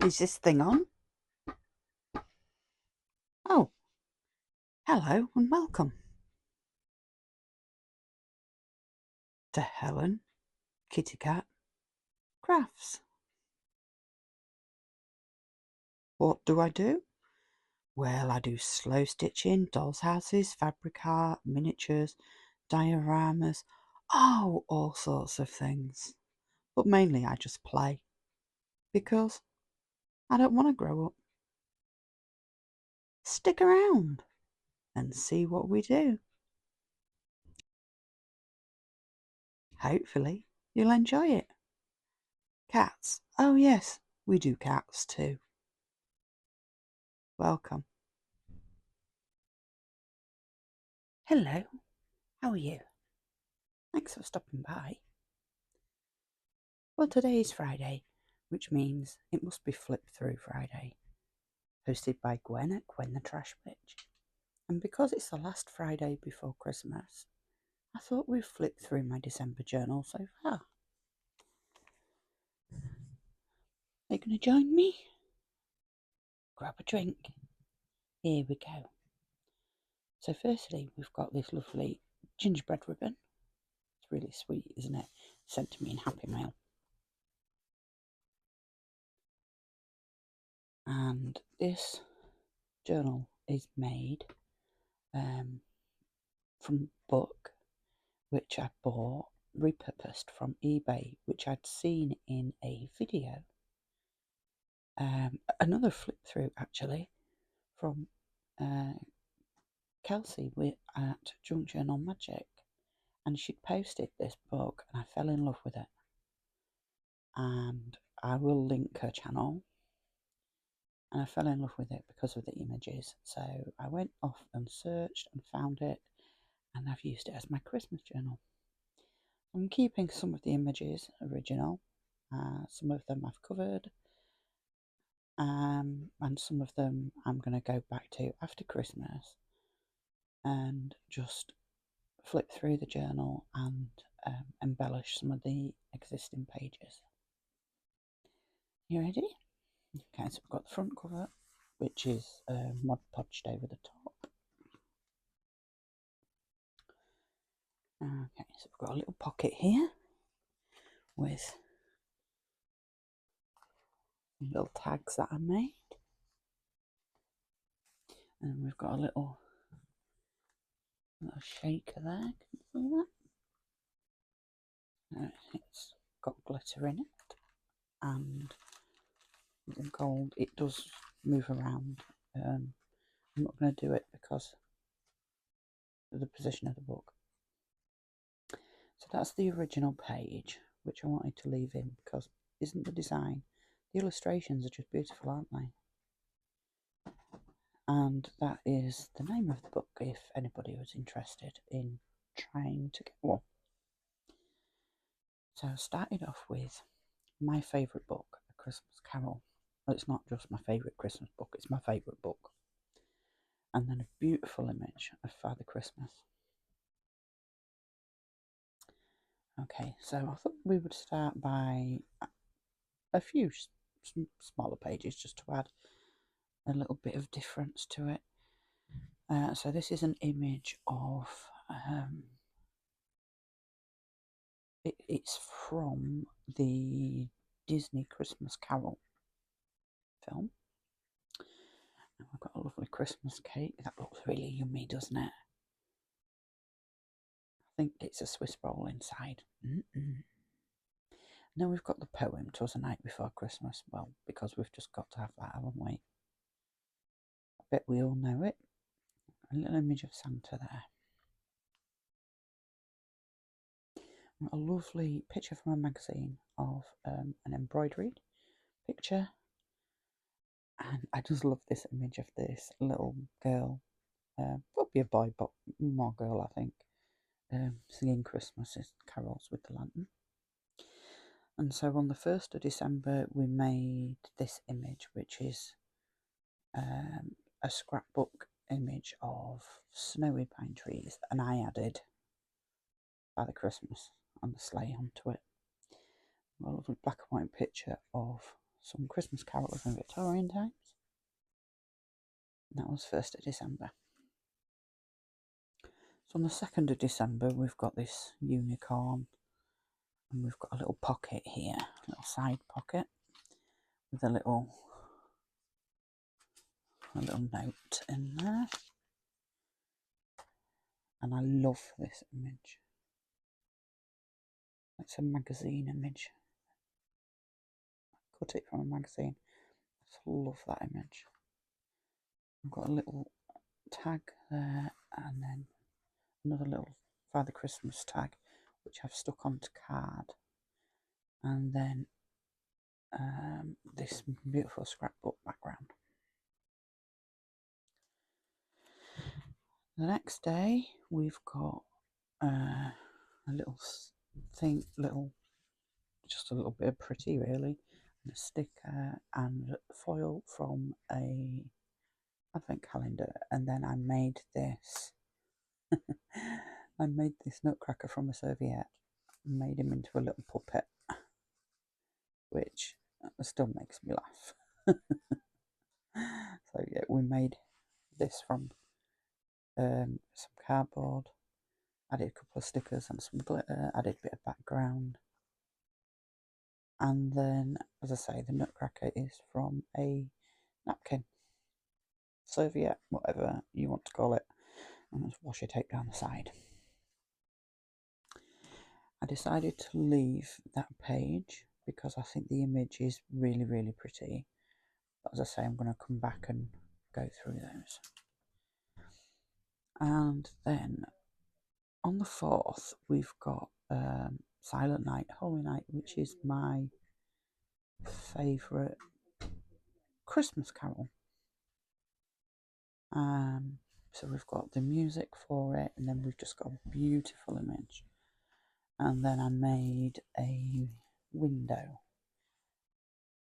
Is this thing on? Oh, hello and welcome to Helen Kitty Cat Crafts. What do I do? Well, I do slow stitching, dolls' houses, fabric art, miniatures, dioramas, all sorts of things. But mainly I just play because I don't want to grow up. Stick around and see what we do. Hopefully you'll enjoy it. Cats. Oh yes, we do cats too. Welcome. Hello, how are you? Thanks for stopping by. Well, today is Friday, which means it must be Flip Through Friday, hosted by Gwen at Gwen the Trash Bitch. And because it's the last Friday before Christmas, I thought we'd flip through my December journal so far. Are you going to join me? Grab a drink. Here we go. So firstly, we've got this lovely gingerbread ribbon. It's really sweet, isn't it? Sent to me in Happy Mail. And this journal is made from a book which I bought repurposed from eBay, which I'd seen in a video. Another flip through actually from Kelsey at Junk Journal Magic, and she'd posted this book and I fell in love with it, and I will link her channel. And I fell in love with it because of the images, so I went off and searched and found it, and I've used it as my Christmas journal. I'm keeping some of the images original, some of them I've covered, and some of them I'm going to go back to after Christmas and just flip through the journal and embellish some of the existing pages. You ready? Okay, so we've got the front cover, which is Mod Podged over the top. Okay, so we've got a little pocket here with little tags that I made, and we've got a little shaker there. Can you see that? It's got glitter in it, and the gold. It does move around. I'm not going to do it because of the position of the book. So that's the original page, which I wanted to leave in because isn't the design? The illustrations are just beautiful, aren't they? And that is the name of the book if anybody was interested in trying to get one. So I started off with my favourite book, A Christmas Carol. Well, it's not just my favourite Christmas book, it's my favourite book. And then a beautiful image of Father Christmas. Okay, so I thought we would start by a few smaller pages just to add a little bit of difference to it. So this is an image of it's from the Disney Christmas Carol film. And we've got a lovely Christmas cake. That looks really yummy, doesn't it? I think it's a Swiss roll inside. Now we've got the poem, "'Twas a Night Before Christmas." Well, because we've just got to have that, haven't we? I bet we all know it. A little image of Santa there. A lovely picture from a magazine of an embroidered picture. And I just love this image of this little girl, probably a boy, but more girl, I think, singing Christmas carols with the lantern. And so on the 1st of December, we made this image, which is a scrapbook image of snowy pine trees, and I added Father Christmas on the sleigh onto it. A lovely black and white picture of some Christmas carolers in Victorian times. And that was 1st of December. So on the 2nd of December, we've got this unicorn, and we've got a little pocket here, a little side pocket with a little note in there. And I love this image. It's a magazine image. I cut it from a magazine. I just love that image. I've got a little tag there, and then another little Father Christmas tag, which I've stuck onto card. And then this beautiful scrapbook background. The next day, we've got a little thing, just a little bit of pretty really, and a sticker and foil from a advent calendar. And then I made this. I made this nutcracker from a serviette, and made him into a little puppet, which still makes me laugh. So yeah, we made this from some cardboard, added a couple of stickers and some glitter, added a bit of background, and then, as I say, the nutcracker is from a napkin, serviette, whatever you want to call it, and there's washi tape down the side. I decided to leave that page because I think the image is really, really pretty. But as I say, I'm going to come back and go through those. And then on the 4th, we've got Silent Night, Holy Night, which is my favourite Christmas carol. So we've got the music for it, and then we've just got a beautiful image. And then I made a window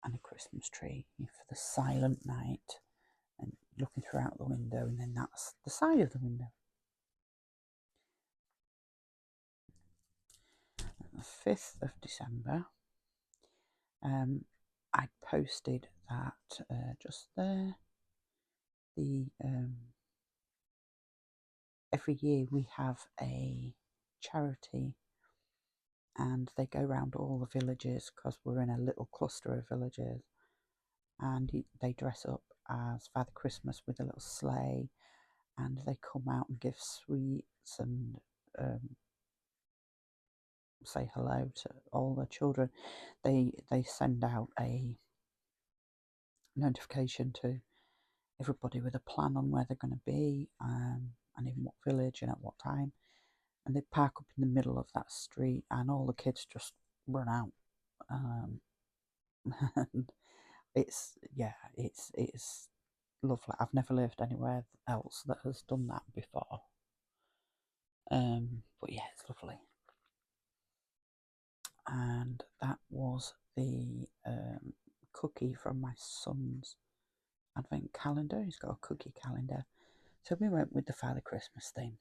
and a Christmas tree for the Silent Night, and looking throughout the window, and then that's the side of the window. The 5th of December, I posted that just there. Every year we have a charity, and they go around all the villages because we're in a little cluster of villages, and they dress up as Father Christmas with a little sleigh, and they come out and give sweets and say hello to all the children. They send out a notification to everybody with a plan on where they're going to be, and in what village and at what time, and they park up in the middle of that street, and all the kids just run out. And it's lovely. I've never lived anywhere else that has done that before, but yeah, it's lovely. And that was the cookie from my son's advent calendar. He's got a cookie calendar, so we went with the Father Christmas theme.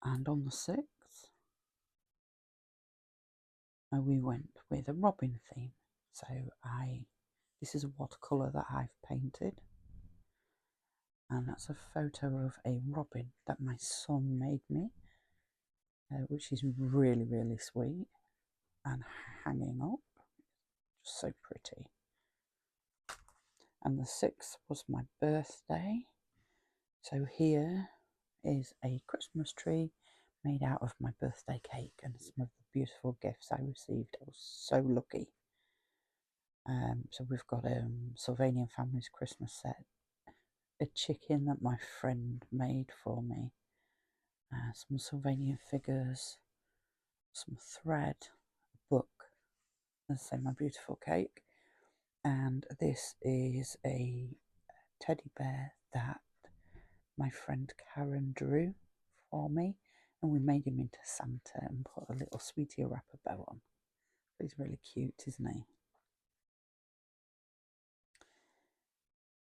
And on the 6th, we went with a robin theme. So this is a watercolour that I've painted, and that's a photo of a robin that my son made me, which is really, really sweet and hanging up, just so pretty. And the 6th was my birthday, so here is a Christmas tree made out of my birthday cake and some of the beautiful gifts I received. I was so lucky. So we've got Sylvanian Family's Christmas set, a chicken that my friend made for me, some Sylvanian figures, some thread, a book, and so my beautiful cake. And this is a teddy bear that my friend Karen drew for me, and we made him into Santa and put a little sweetie wrapper bow on. He's really cute, isn't he?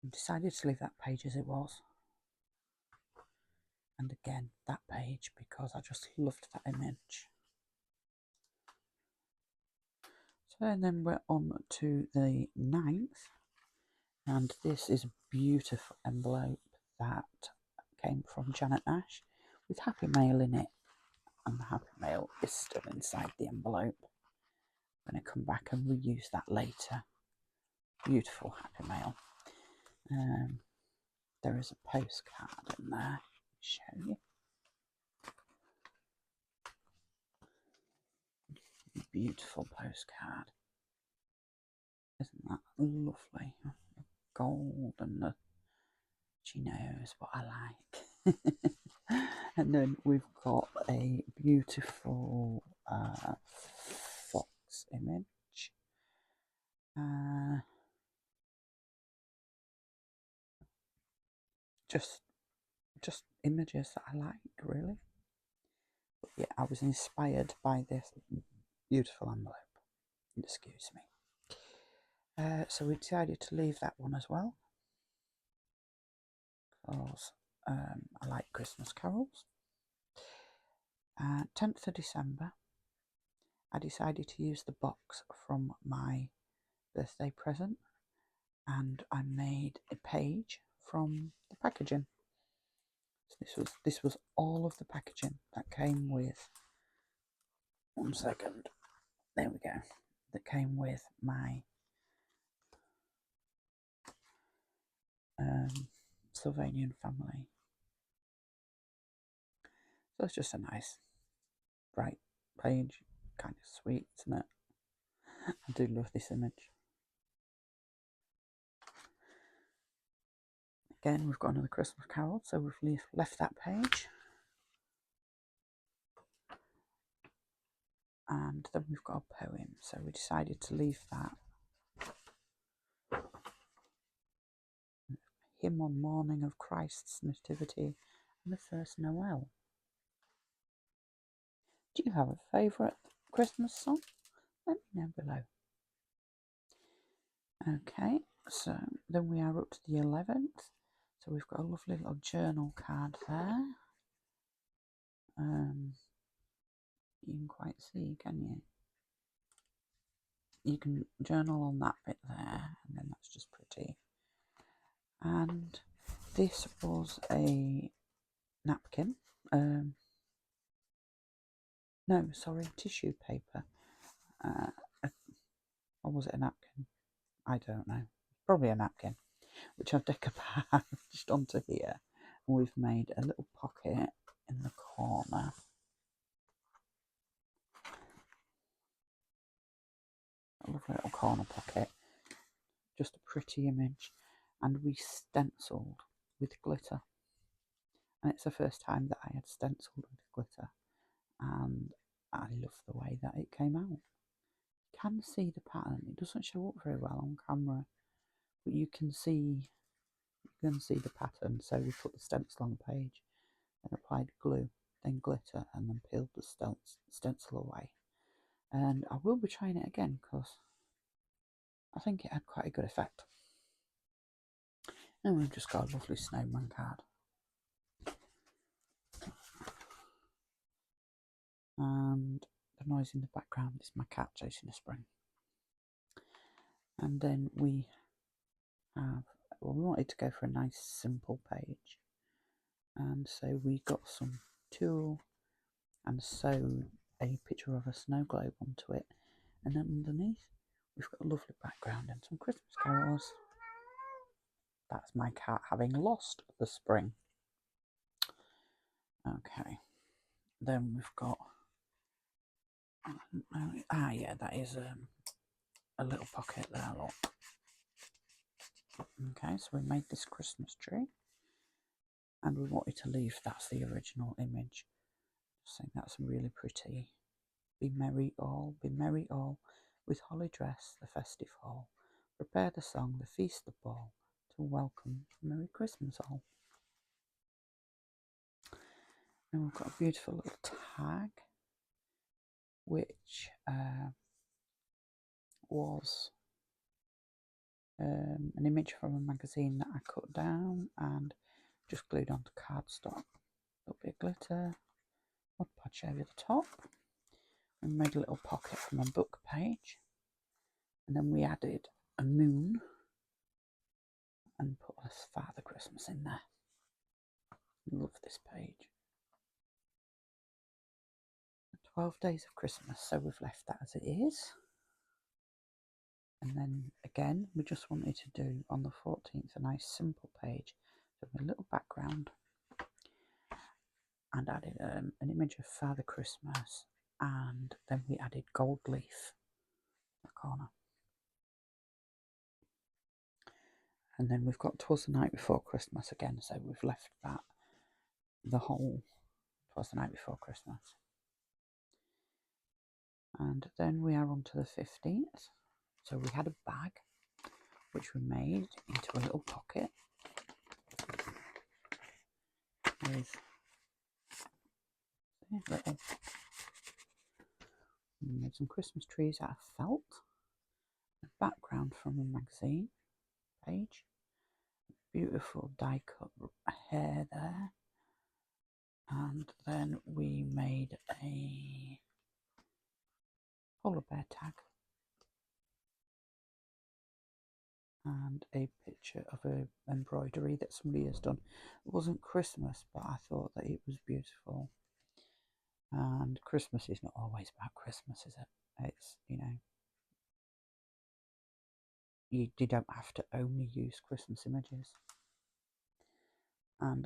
I decided to leave that page as it was, and again that page, because I just loved that image. And then we're on to the 9th, and this is a beautiful envelope that came from Janet Nash with Happy Mail in it, and the Happy Mail is still inside the envelope. I'm going to come back and reuse that later. Beautiful Happy Mail. There is a postcard in there. I'll show you. Beautiful postcard. Isn't that lovely? Gold and the, she knows what I like. And then we've got a beautiful fox image. Just images that I like, really. But yeah, I was inspired by this beautiful envelope. Excuse me. So we decided to leave that one as well, because I like Christmas carols. 10th of December, I decided to use the box from my birthday present, and I made a page from the packaging. So this was all of the packaging that came with. One second. There we go. That came with my Sylvanian family. So it's just a nice, bright page. Kind of sweet, isn't it? I do love this image. Again, we've got another Christmas carol, so we've left that page. And then we've got a poem, so we decided to leave that. Hymn on morning of Christ's nativity and the first Noel. Do you have a favourite Christmas song? Let me know below. Okay, so then we are up to the 11th. So we've got a lovely little journal card there. You can quite see, can you? You can journal on that bit there, and then that's just pretty. And this was a napkin. No, sorry, tissue paper. Or was it a napkin? I don't know. Probably a napkin, which I've decoupaged onto here. And we've made a little pocket in the corner. A lovely little corner pocket. Just a pretty image. And we stenciled with glitter. And it's the first time that I had stenciled with glitter. And I love the way that it came out. You can see the pattern. It doesn't show up very well on camera, but you can see the pattern. So we put the stencil on the page, then applied glue, then glitter, and then peeled the stencil away. And I will be trying it again because I think it had quite a good effect. And we've just got a lovely snowman card. And the noise in the background is my cat chasing a spring. And then we have, well, we wanted to go for a nice simple page. And so we got some tulle and sewed a picture of a snow globe onto it. And then underneath, we've got a lovely background and some Christmas carols. That's my cat having lost the spring. Okay. Then we've got, yeah, that is a little pocket there, look. Okay, so we made this Christmas tree. And we wanted to leave, that's the original image. I think that's really pretty. Be merry all, with holly dress, the festive hall. Prepare the song, the feast, the ball, to welcome Merry Christmas all. And we've got a beautiful little tag, which was an image from a magazine that I cut down and just glued onto cardstock. A little bit of glitter, Mod Podge over the top, and made a little pocket from a book page. And then we added a moon and put a Father Christmas in there. Love this page. 12 Days of Christmas, so we've left that as it is. And then again, we just wanted to do on the 14th a nice simple page with a little background, and added an image of Father Christmas, and then we added gold leaf in the corner. And then we've got 'Twas the Night Before Christmas again, so we've left that the whole 'Twas the Night Before Christmas. And then we are on to the 15th. So we had a bag which we made into a little pocket with little, we made some Christmas trees out of felt, a background from a magazine page, beautiful die cut hair there, and then we made a polar bear tag and a picture of a embroidery that somebody has done. It wasn't Christmas, but I thought that it was beautiful. And Christmas is not always about Christmas, is it? It's, you know, you don't have to only use Christmas images. And